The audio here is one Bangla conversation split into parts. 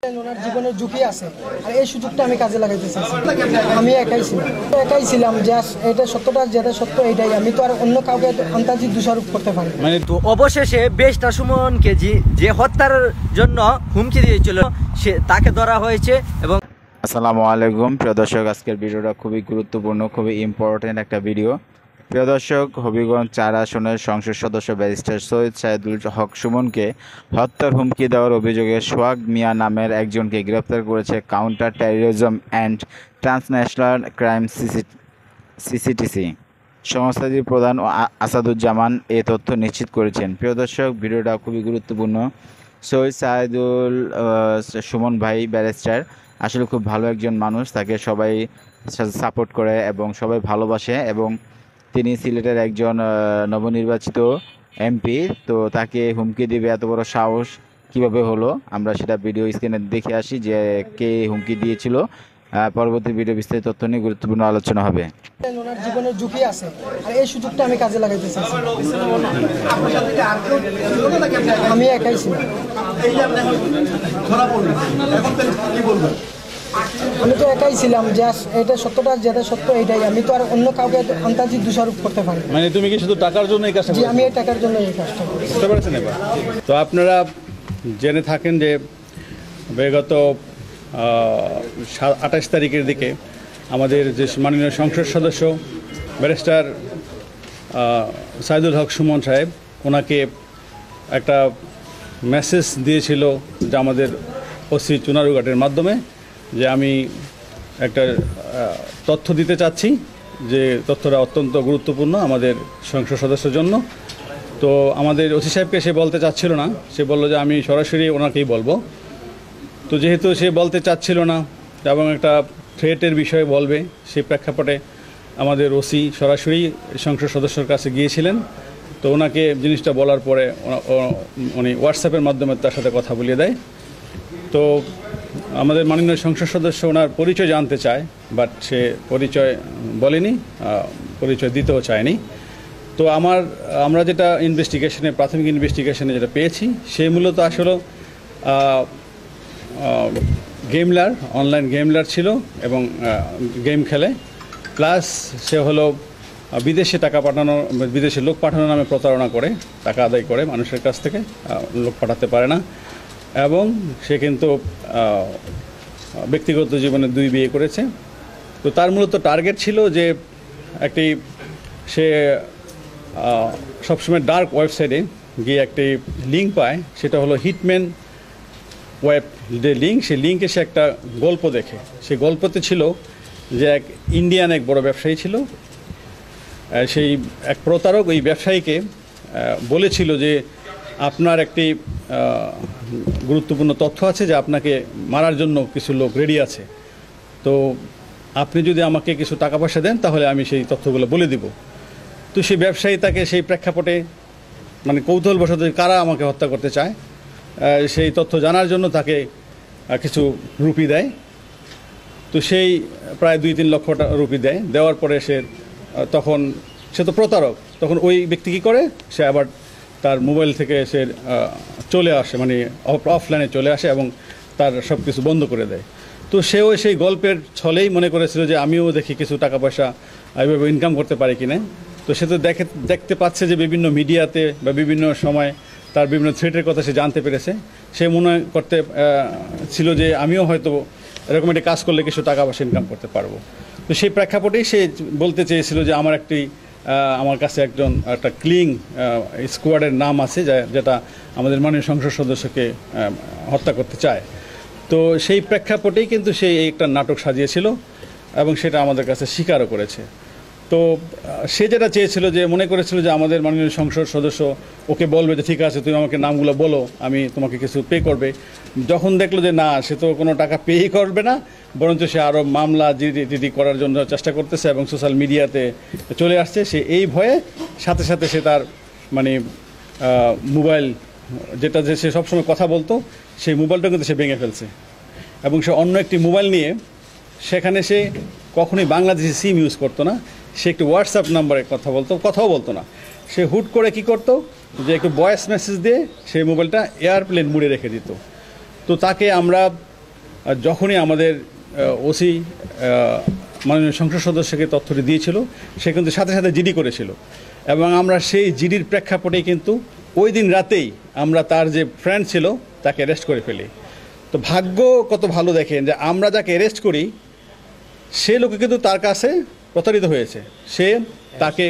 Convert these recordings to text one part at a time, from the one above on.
ওনার জীবনের ঝুঁকি আছে আর এই সুযোগটা আমি কাজে লাগাইতে চাইছি। আমি একাই ছিলাম জাস্ট এটা সত্যটা যেটা সত্য এটাই, আমি তো আর অন্য কাউকে আন্তাজিক দোষারোপ করতে পারি মানে তো অবশেষে বেশটা সুমনকে যে হত্যার জন্য হুমকি দিয়েছিল সে তাকে ধরা হয়েছে। এবং আসসালামু আলাইকুম প্রিয় দর্শক, আজকের ভিডিওটা খুবই গুরুত্বপূর্ণ, খুবই ইম্পর্টেন্ট একটা ভিডিও। প্রিয় দর্শক, হবিগঞ্জ 4 আসনের সংসদ সদস্য ব্যারিস্টার সৈয়দ সাইদুল হক সুমনকে হত্যার হুমকি দেওয়ার অভিযোগে সোহাগ মিয়া নামের একজনকে গ্রেপ্তার করেছে counter terrorism and transnational crime CCTC সংস্থাটির প্রধান আসাদুজ্জামান এ তথ্য নিশ্চিত করেছেন। প্রিয় দর্শক, ভিডিওটা খুবই গুরুত্বপূর্ণ। সৈয়দ সাইদুল সুমন ভাই ব্যারিস্টার আসলে খুব ভালো একজন মানুষ, তাকে সবাই সাপোর্ট করে এবং সবাই ভালোবাসে, এবং তিনি সিলেটের একজন নবনির্বাচিত এমপি। তো তাকে হুমকি দিবে এত বড় সাহস কিভাবে হলো, আমরা সেটা ভিডিও স্ক্রিনে দেখে আসি যে কে হুমকি দিয়েছিল। পরবর্তী ভিডিও বিস্তারিত তথ্য নিয়ে গুরুত্বপূর্ণ আলোচনা হবে। ওনার জীবনের ঝুঁকি আছে আর এই সুযোগটা আমি কাজে লাগাইতে চাইছি। আমি একাই ছিলাম। আমি তো একাই ছিলাম জাস্ট এটা সত্যটা যেটা সত্য এটাই, আমি তো আর অন্য কাউকে আন্তাজিক দোষারোপ করতে পারি। মানে তুমি কি শুধু টাকার জন্য এই কাজটা জি, আমি এই টাকার জন্য এই কাজটা করি। বুঝতে পারছেন? এবার তো আপনারা জেনে থাকেন যে বিগত 28 তারিখের দিকে আমাদের যে মাননীয় সংসদ সদস্য ব্যারিস্টার সাইদুল হক সুমন সাহেব, ওনাকে একটা মেসেজ দিয়েছিল যে আমাদের ওসি চুনারুঘাটের মাধ্যমে, যে আমি একটা তথ্য দিতে চাচ্ছি, যে তথ্যটা অত্যন্ত গুরুত্বপূর্ণ আমাদের সংসদ সদস্যের জন্য। তো আমাদের ওসি সাহেবকে সে বলতে চাচ্ছিল না, সে বলল যে আমি সরাসরি ওনাকেই বলবো। তো যেহেতু সে বলতে চাচ্ছিল না এবং একটা থ্রেটের বিষয়ে বলবে, সেই প্রেক্ষাপটে আমাদের ওসি সরাসরি সংসদ সদস্যর কাছে গিয়েছিলেন। তো ওনাকে জিনিসটা বলার পরে উনি হোয়াটসঅ্যাপের মাধ্যমে তার সাথে কথা বলিয়ে দেয়। তো আমাদের মাননীয় সংসদ সদস্য ওনার পরিচয় জানতে চায়, বাট সে পরিচয় বলেনি, পরিচয় দিতেও চায়নি। তো আমরা যেটা প্রাথমিক ইনভেস্টিগেশনে যেটা পেয়েছি, সে মূলত আসলে গেমলার, অনলাইন গেমলার ছিল এবং গেম খেলে, প্লাস সে হলো বিদেশে লোক পাঠানো নামে প্রতারণা করে, টাকা আদায় করে মানুষের কাছ থেকে, লোক পাঠাতে পারে না। এবং সে কিন্তু ব্যক্তিগত জীবনে 2 বিয়ে করেছে। তো তার মূলত টার্গেট ছিল যে সে সবসময় ডার্ক ওয়েবসাইটে গিয়ে একটি লিঙ্ক পায়, সেটা হলো হিটম্যান ওয়েব যে লিঙ্ক, সেই লিঙ্কে সে একটা গল্প দেখে। সেই গল্পতে ছিল যে এক ইন্ডিয়ান এক বড় ব্যবসায়ী ছিল, সেই এক প্রতারক ওই ব্যবসায়ীকে বলেছিল যে আপনার একটি গুরুত্বপূর্ণ তথ্য আছে, যে আপনাকে মারার জন্য কিছু লোক রেডি আছে, তো আপনি যদি আমাকে কিছু টাকা পয়সা দেন তাহলে আমি সেই তথ্যগুলো বলে দিব। তো সেই ব্যবসায়ী তাকে সেই প্রেক্ষাপটে মানে কৌতূহলবশত কারা আমাকে হত্যা করতে চায় সেই তথ্য জানার জন্য তাকে কিছু রুপি দেয়। তো সেই প্রায় 2-3 লক্ষ রুপি দেওয়ার পরে সে তো প্রতারক, তখন ওই ব্যক্তি কী করে, সে আবার তার মোবাইল থেকে সে চলে আসে, মানে অফলাইনে চলে আসে এবং তার সব কিছু বন্ধ করে দেয়। তো সেও সেই গল্পের ছলেই মনে করেছিল যে আমিও দেখি কিছু টাকা পয়সা এইভাবে ইনকাম করতে পারি কিনা। তো সে তো দেখতে পাচ্ছে যে বিভিন্ন মিডিয়াতে বা বিভিন্ন সময় তার বিভিন্ন থ্রেটের কথা সে জানতে পেরেছে। সে মনে করতে ছিল যে আমিও হয়তো এরকম একটি কাজ করলে কিছু টাকা পয়সা ইনকাম করতে পারবো। তো সেই প্রেক্ষাপটেই সে বলতে চেয়েছিল যে আমার কাছে একটা ক্লিং স্কোয়াডের নাম আছে, যেটা আমাদের মাননীয় সংসদ সদস্যকে হত্যা করতে চায়। তো সেই প্রেক্ষাপটেই কিন্তু সে একটা নাটক সাজিয়েছিল এবং সেটা আমাদের কাছে স্বীকারও করেছে। তো সে যেটা চেয়েছিল, যে মনে করেছিল যে আমাদের মাননীয় সংসদ সদস্য ওকে বলবে যে ঠিক আছে তুমি আমাকে নামগুলো বলো, আমি তোমাকে কিছু পে করবে। যখন দেখলো যে না, সে তো কোনো টাকা পেই করবে না, বরঞ্চ সে আরও মামলা জিডি করার জন্য চেষ্টা করতেছে এবং সোশ্যাল মিডিয়াতে চলে আসছে, সে এই ভয়ে সাথে সাথে সে তার মানে মোবাইল যেটা যে সে সবসময় কথা বলতো, সেই মোবাইলটা কিন্তু সে ভেঙে ফেলছে এবং সে অন্য একটি মোবাইল নিয়ে, সেখানে সে কখনোই বাংলাদেশি সিম ইউজ করতো না, সে একটু হোয়াটসঅ্যাপ নাম্বারে কথাও বলতো না। সে হুট করে কি করতো, যে একটু ভয়েস মেসেজ দিয়ে সেই মোবাইলটা এয়ারপ্লেন মুডে রেখে দিত। তো তাকে আমরা যখনই আমাদের ওসি মাননীয় সংসদ সদস্যকে তথ্যটি দিয়েছিল, সে কিন্তু সাথে সাথে জিডি করেছিল এবং আমরা সেই জিডির প্রেক্ষাপটেই কিন্তু ওই দিন রাতেই আমরা তার যে ফ্রেন্ড ছিল তাকে অ্যারেস্ট করে ফেলি। তো ভাগ্য কত ভালো দেখেন যে আমরা যাকে অ্যারেস্ট করি সে লোকে কিন্তু তার কাছে প্রতারিত হয়েছে। সে তাকে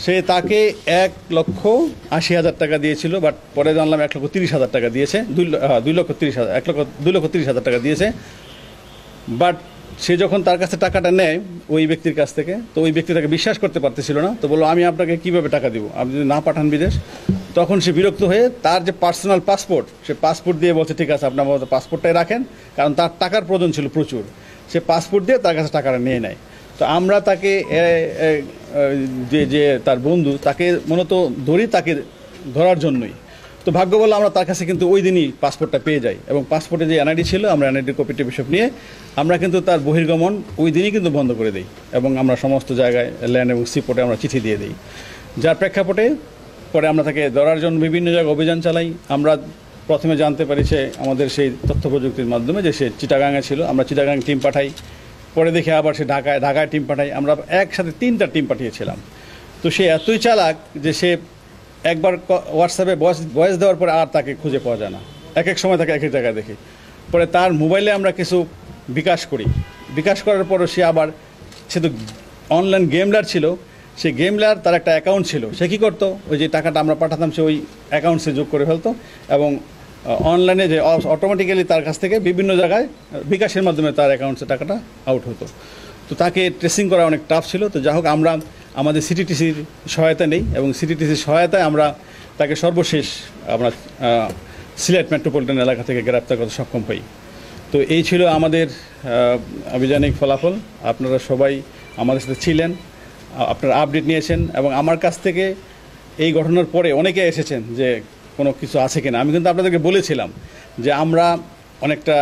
1,80,000 টাকা দিয়েছিল, বাট পরে জানলাম 1,30,000 টাকা দিয়েছে, 2,30,000 টাকা দিয়েছে। বাট সে যখন তার কাছে টাকাটা নেয় ওই ব্যক্তির কাছ থেকে, তো ওই ব্যক্তি তাকে বিশ্বাস করতে পারতেছিল না, তো বললো আমি আপনাকে কীভাবে টাকা দিব, আপনি যদি না পাঠান বিদেশ। তখন সে বিরক্ত হয়ে তার যে পার্সোনাল পাসপোর্ট, সে পাসপোর্ট দিয়ে বলছে ঠিক আছে আপনি আমার পাসপোর্টটাই রাখেন, কারণ তার টাকার প্রয়োজন ছিল প্রচুর। সে পাসপোর্ট দিয়ে তার কাছে টাকাটা নিয়ে নেয়। তো আমরা তাকে যে তার বন্ধু তাকে মূলত ধরি, তাকে ধরার জন্যই। তো ভাগ্য বলে আমরা তার কাছে কিন্তু ওই দিনই পাসপোর্টটা পেয়ে যাই এবং পাসপোর্টে যে এনআইডি ছিল আমরা এনআইডি কপিটি বিষয় নিয়ে আমরা কিন্তু তার বহির্গমন ওই দিনই কিন্তু বন্ধ করে দিই এবং আমরা সমস্ত জায়গায় ল্যান্ড এবং সিপোর্টে আমরা চিঠি দিয়ে দিই, যার প্রেক্ষাপটে পরে আমরা তাকে ধরার জন্য বিভিন্ন জায়গায় অভিযান চালাই। আমরা প্রথমে জানতে পারি সে আমাদের সেই তথ্য প্রযুক্তির মাধ্যমে যে সে চিটাগাঙে ছিল, আমরা চিটাগাং টিম পাঠাই, পরে দেখে আবার সে ঢাকায় টিম পাঠাই, আমরা একসাথে 3টা টিম পাঠিয়েছিলাম। তো সে এতই চালাক যে সে একবার হোয়াটসঅ্যাপে ভয়েস দেওয়ার পরে আর তাকে খুঁজে পাওয়া যায় না, এক এক সময় তাকে এক এক জায়গায় দেখি। পরে তার মোবাইলে আমরা কিছু বিকাশ করার পরও সে তো অনলাইন গেমলার ছিল, সে গেমলার তার একটা অ্যাকাউন্ট ছিল, সে কী করতো ওই যে টাকাটা আমরা পাঠাতাম সে ওই অ্যাকাউন্টসে যোগ করে ফেলতো এবং অনলাইনে যে অটোমেটিক্যালি তার কাছ থেকে বিভিন্ন জায়গায় বিকাশের মাধ্যমে তার অ্যাকাউন্টসে টাকাটা আউট হতো। তো তাকে ট্রেসিং করা অনেক টাফ ছিল। তো যাই হোক আমরা আমাদের সিটিটিসির সহায়তা নেই এবং সিটিটিসির সহায়তায় আমরা তাকে সর্বশেষ আমরা সিলেট মেট্রোপলিটন এলাকা থেকে গ্রেপ্তার করতে সক্ষম হই। তো এই ছিল আমাদের আভিযানিক ফলাফল। আপনারা সবাই আমাদের সাথে ছিলেন, আপনারা আপডেট নিয়েছেন এবং আমার কাছ থেকে এই ঘটনার পরে অনেকে এসেছেন যে কোনো কিছু আছে কিনা। আমি কিন্তু আপনাদেরকে বলেছিলাম যে আমরা অনেকটা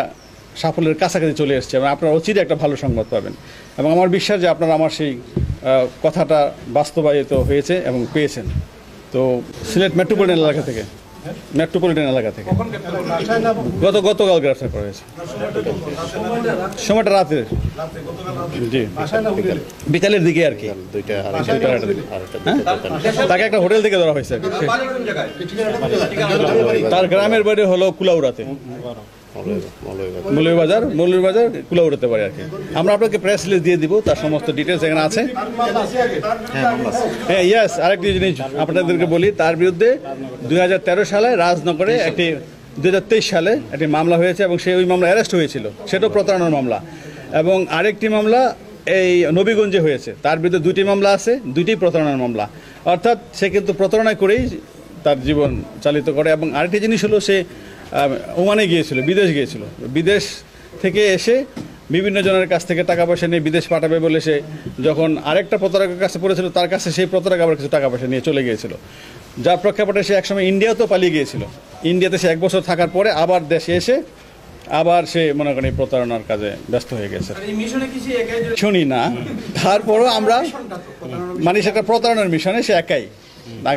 সাফল্যের কাছাকাছি চলে এসেছি এবং আপনারা অচিরে একটা ভালো সংবাদ পাবেন এবং আমার বিশ্বাস যে আপনারা আমার সেই কথাটা বাস্তবায়িত হয়েছে এবং পেয়েছেন। তো সিলেট মেট্রোপলিটন এলাকা থেকে গতকাল গ্রেফতার করা হয়েছে, সময়টা রাতের, জি বিকালের দিকে আর কি, তাকে একটা হোটেল থেকে ধরা হয়েছে। তার গ্রামের বাড়ি হলো কুলাউড়াতে, মৌলভীবাজার কুলাউড়াতে পারে আর কি। আমরা আপনাকে প্রেস রিলিজ দিয়ে দিব, তার সমস্ত ডিটেলস এখানে আছে। হ্যাঁ ইয়েস, আরেকটি জিনিস আপনাদেরকে বলি, তার বিরুদ্ধে 2013 সালে রাজনগরে 2023 সালে একটি মামলা হয়েছে এবং সে ওই মামলা অ্যারেস্ট হয়েছিল, সেটাও প্রতারণার মামলা। এবং আরেকটি মামলা এই নবীগঞ্জে হয়েছে, তার বিরুদ্ধে 2টি মামলা আছে, 2টি প্রতারণার মামলা। অর্থাৎ সে কিন্তু প্রতারণা করেই তার জীবন চালিত করে। এবং আরেকটি জিনিস হলো সে ওমানে গিয়েছিল, বিদেশ থেকে এসে বিভিন্ন জনের কাছ থেকে টাকা পয়সা নিয়ে বিদেশ পাঠাবে বলে সে যখন আরেকটা প্রতারকের কাছে পড়েছিল তার কাছে সেই প্রতারক আবার কিছু টাকা পয়সা নিয়ে চলে গিয়েছিল, যার প্রেক্ষাপটে সে একসময় ইন্ডিয়াতেও পালিয়ে গিয়েছিল। ইন্ডিয়াতে সে 1 বছর থাকার পরে আবার দেশে এসে আবার সে মনে করেন এই প্রতারণার কাজে ব্যস্ত হয়ে গেছে। শুনি না, তারপরও আমরা মানে সেটা প্রতারণার মিশনে সে একাই না,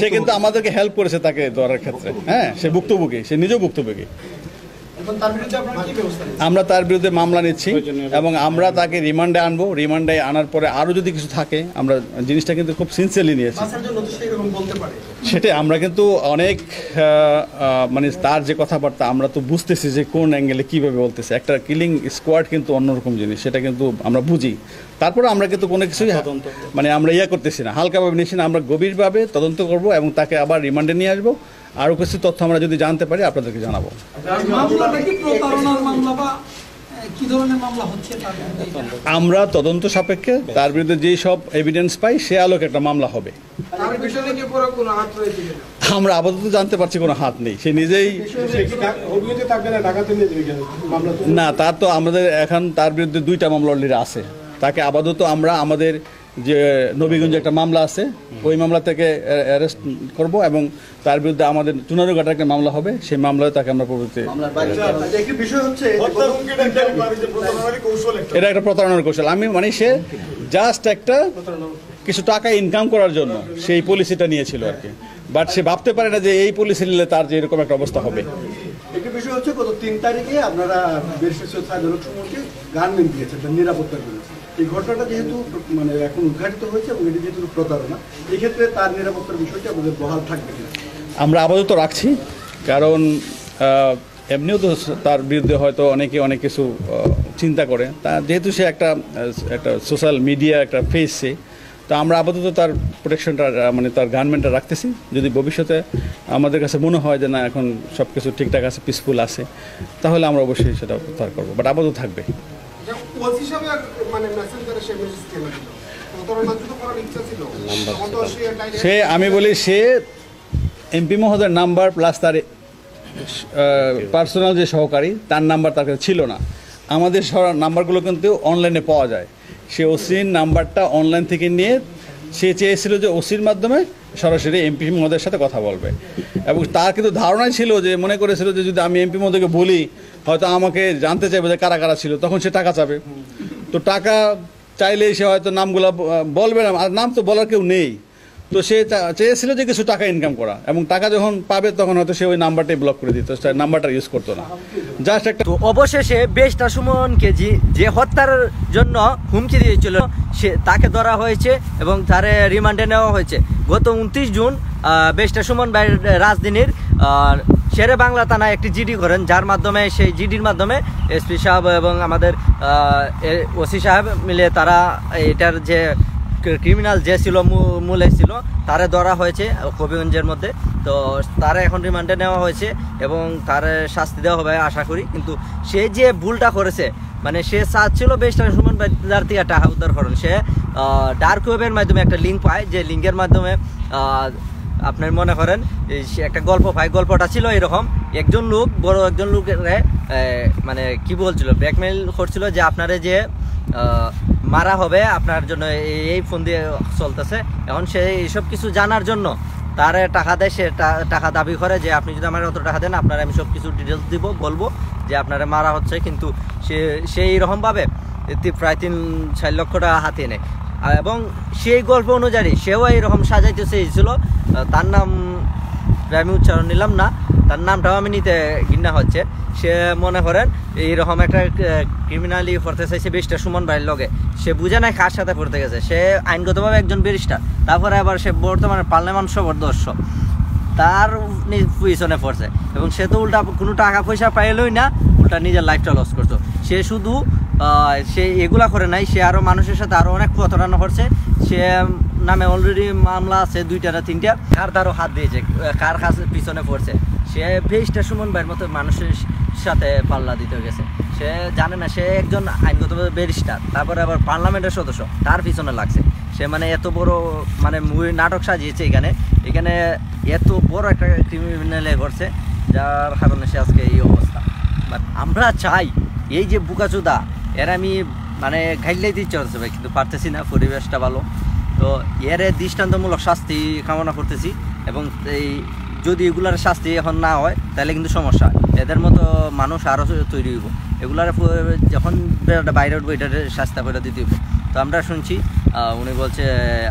সে কিন্তু আমাদেরকে হেল্প করেছে তাকে ধরার ক্ষেত্রে। হ্যাঁ, সে ভুক্তভোগী, সে নিজেও ভুক্তভোগী। আমরা তার বিরুদ্ধে মামলা নিচ্ছি এবং আমরা তাকে রিমান্ডে আনবো। রিমান্ডে আনার পরে আরও যদি কিছু থাকে, আমরা জিনিসটা কিন্তু খুব সিনসিয়ারলি নিয়েছি। সেটাই আমরা কিন্তু অনেক মানে তার যে কথাবার্তা আমরা তো বুঝতেছি যে কোন অ্যাঙ্গেলে কীভাবে বলতেছে। একটা কিলিং স্কোয়াড কিন্তু অন্যরকম জিনিস, সেটা কিন্তু আমরা বুঝি। তারপরে আমরা কিন্তু কোনো কিছুই মানে আমরা করতেছি না, হালকাভাবে নিচ্ছি না, আমরা গভীরভাবে তদন্ত করব এবং তাকে আবার রিমান্ডে নিয়ে আসবো। আরও কিছু তথ্য আমরা যদি জানতে পারি আপনাদেরকে জানাবো। আমরা তদন্ত সাপেক্ষে তার বিরুদ্ধে যেই সব এভিডেন্স পাই সে আলোকে একটা মামলা হবে। আমরা আপাতত জানতে পারছি কোনো হাত নেই, সে নিজেই না। তার তো আমাদের এখন তার বিরুদ্ধে 2টা মামলা অলরেডি আছে। তাকে আপাতত আমরা আমাদের যে নবীগঞ্জে একটা মামলা আছে ওই মামলা থেকে অ্যারেস্ট করব এবং তার বিরুদ্ধে আমাদের চুনারুঘাটে একটা মামলা হবে, সেই মামলায় তাকে আমরা প্রভৃতি। এটা একটা প্রতারণার কৌশল। আমি মানে সে জাস্ট একটা কিছু টাকা ইনকাম করার জন্য সেই পলিসিটা নিয়েছিল আর কি, বাট সে ভাবতে পারে না যে এই পলিসি নিলে তার যে এরকম একটা অবস্থা হবে। বিষয় হচ্ছে গত 3 তারিখে আপনারা ব্যারিস্টার সৈয়দ সাইদুল হক সুমনকে গার্মেন্ট দিয়েছেন, তার নিরাপত্তা করেছেন। এই ঘটনাটা যেহেতু মানে এখন উদ্ঘাটিত হয়েছে এবং এটি যেহেতু প্রতারণা, এই ক্ষেত্রে তার নিরাপত্তার বিষয়টি আমাদের বহাল থাকবে কিনা? আমরা আপাতত রাখছি, কারণ এমনিও তো তার বিরুদ্ধে হয়তো অনেকে অনেক কিছু চিন্তা করে, তা যেহেতু সে একটা সোশ্যাল মিডিয়া একটা ফেস, সে তো আমরা আপাতত তার প্রোটেকশনটা মানে তার গার্মেন্টটা রাখতেছি। যদি ভবিষ্যতে আমাদের কাছে মনে হয় যে না এখন সব কিছু ঠিকঠাক আছে, পিসফুল আছে, তাহলে আমরা অবশ্যই সেটা প্রত্যাহার করবো, বাট আপাতত থাকবে। সে আমি বলি সে এমপি মহোদয়ের নাম্বার প্লাস তার পার্সোনাল যে সহকারী তার নাম্বার তার কাছে ছিল না। আমাদের নাম্বারগুলো কিন্তু অনলাইনে পাওয়া যায়। সে ওসির নাম্বারটা অনলাইন থেকে নিয়ে সে চেয়েছিল যে ওসির মাধ্যমে সরাসরি এমপি মহোদয়ের সাথে কথা বলবে, এবং তার কিন্তু ধারণাই ছিল যে মনে করেছিল যে যদি আমি এমপি মহোদয়কে বলি হয়তো আমাকে জানতে চাইবে যে কারা কারা ছিল, তখন সে টাকা চাবে। তো টাকা চাইলেই সে হয়তো নামগুলো বলবে না, আর নাম তো বলার কেউ নেই। তো সে চেয়েছিল যে কিছু টাকা ইনকাম করা, এবং টাকা যখন পাবে তখন হয়তো সে ওই নাম্বারটাই ব্লক করে দিত, নাম্বারটা ইউজ করতো না। জাস্ট একটা তো অবশেষে ব্যারিস্টার সুমনকে যে হত্যার জন্য হুমকি দিয়েছিল সে তাকে ধরা হয়েছে এবং তারে রিমান্ডে নেওয়া হয়েছে। গত 29 জুন ব্যারিস্টার সুমন ভাই রাজধানীর শেরে বাংলা থানায় একটি জিডি করেন, যার মাধ্যমে সেই জিডির মাধ্যমে এসপি সাহেব এবং আমাদের ওসি সাহেব মিলে তারা এটার যে ক্রিমিনাল যে ছিল মূলে ছিল তারে ধরা হয়েছে কবিগঞ্জের মধ্যে। তো তারা এখন রিমান্ডে নেওয়া হয়েছে এবং তার শাস্তি দেওয়া হবে আশা করি। কিন্তু সে যে ভুলটা করেছে, মানে সে চাচ্ছিল ব্যারিস্টার সুমন ভাইদার থেকে টাকা উদ্ধার করেন। সে ডার্ক ওয়েবের মাধ্যমে একটা লিঙ্ক পায়, যে লিঙ্কের মাধ্যমে আপনার মনে করেন সে একটা গল্প পায়। গল্পটা ছিল এরকম, একজন লোক বড় একজন লোকের মানে কি বলছিল, ব্ল্যাকমেইল করছিল যে আপনারে যে মারা হবে আপনার জন্য এই ফোন দিয়ে চলতেছে। এখন সে এইসব কিছু জানার জন্য তারে টাকা দেয়, সে টাকা দাবি করে যে আপনি যদি আমার অত টাকা দেন আপনার আমি সব কিছু ডিটেলস দিব, বলবো যে আপনারা মারা হচ্ছে। কিন্তু সে এইরকমভাবে প্রায় 3-4 লক্ষ টাকা হাতিয়ে নেয়, এবং সেই গল্প অনুযায়ী সেও এইরকম সাজাইতে চেয়েছিল। তার নাম আমি উচ্চারণ নিলাম না, তার নামটাও আমি নিতে ঘৃণা হচ্ছে। সে মনে করেন এইরকম একটা ক্রিমিনালি পড়তে চাইছে ব্যারিস্টার সুমন ভাইয়ের লগে, সে বুঝে নাই কার সাথে পড়তে গেছে। সে আইনগতভাবে একজন ব্যারিস্টার, তারপরে আবার সে বর্তমানে পার্লামেন্ট সদস্য, তার পিছনে পড়ছে, এবং সে তো উল্টা কোনো টাকা পয়সা পাইলই না, উল্টা নিজের লাইফটা লস করতো। সে শুধু সে এগুলা করে নাই, সে আরও মানুষের সাথে আরও অনেক প্রতারণা করছে। সে নামে অলরেডি মামলা আছে 2টা না 3টা, কার দ্বারও হাত দিয়েছে, কার কাছে পিছনে পড়ছে। সে ব্যারিস্টার সুমন ভাইয়ের মতো মানুষের সাথে পাল্লা দিতে গেছে। সে জানে না সে একজন আইনগতভাবে ব্যারিস্টার, তারপরে আবার পার্লামেন্টের সদস্য, তার পিছনে লাগছে। সে মানে এত বড় মানে নাটক সাজিয়েছে এখানে এত বড় একটা ক্রিমিনালে করছে, যার কারণে সে আজকে এই অবস্থা। বাট আমরা চাই এই যে বুকাচুদা এর আমি মানে ঘাইলেই দিতে হচ্ছে ভাই, কিন্তু পারতেছি না, পরিবেশটা ভালো। তো এর দৃষ্টান্তমূলক শাস্তি কামনা করতেছি, এবং এই যদি এগুলার শাস্তি এখন না হয় তাহলে কিন্তু সমস্যা, এদের মতো মানুষ আরও তৈরি হইব। এগুলার যখন বাইরে উঠবো এটার শাস্তি করে দিতে হইব। তো আমরা শুনছি উনি বলছে,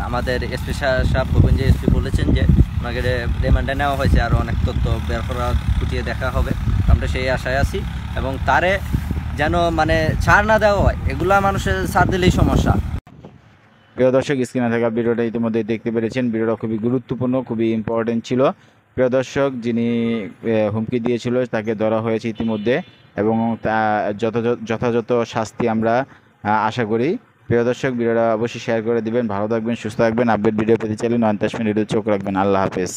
আমাদের এসপি সাহেব গোবিন্দ এসপি বলেছেন যে ওনাকে রিমান্ডে নেওয়া হয়েছে, আরও অনেক তথ্য বের করা খুঁটিয়ে দেখা হবে। আমরা সেই আশায় আছি, এবং তারে যেন মানে ছাড় না দেওয়া হয়, এগুলা মানুষের ছাড় দিলেই সমস্যা। প্রিয় দর্শক, স্ক্রিনে থাকা ভিডিওটা ইতিমধ্যে দেখতে পেরেছেন। ভিডিওটা খুবই গুরুত্বপূর্ণ, খুবই ইম্পর্টেন্ট ছিল। প্রিয় দর্শক, যিনি হুমকি দিয়েছিল তাকে ধরা হয়েছে ইতিমধ্যে, এবং যথাযথ শাস্তি আমরা আশা করি। প্রিয় দর্শক, ভিডিওটা অবশ্যই শেয়ার করে দিবেন। ভালো থাকবেন, সুস্থ থাকবেন। আপডেট ভিডিও পেতে চাইলে 9 মিনিট চোখ রাখবেন। আল্লাহ হাফেজ।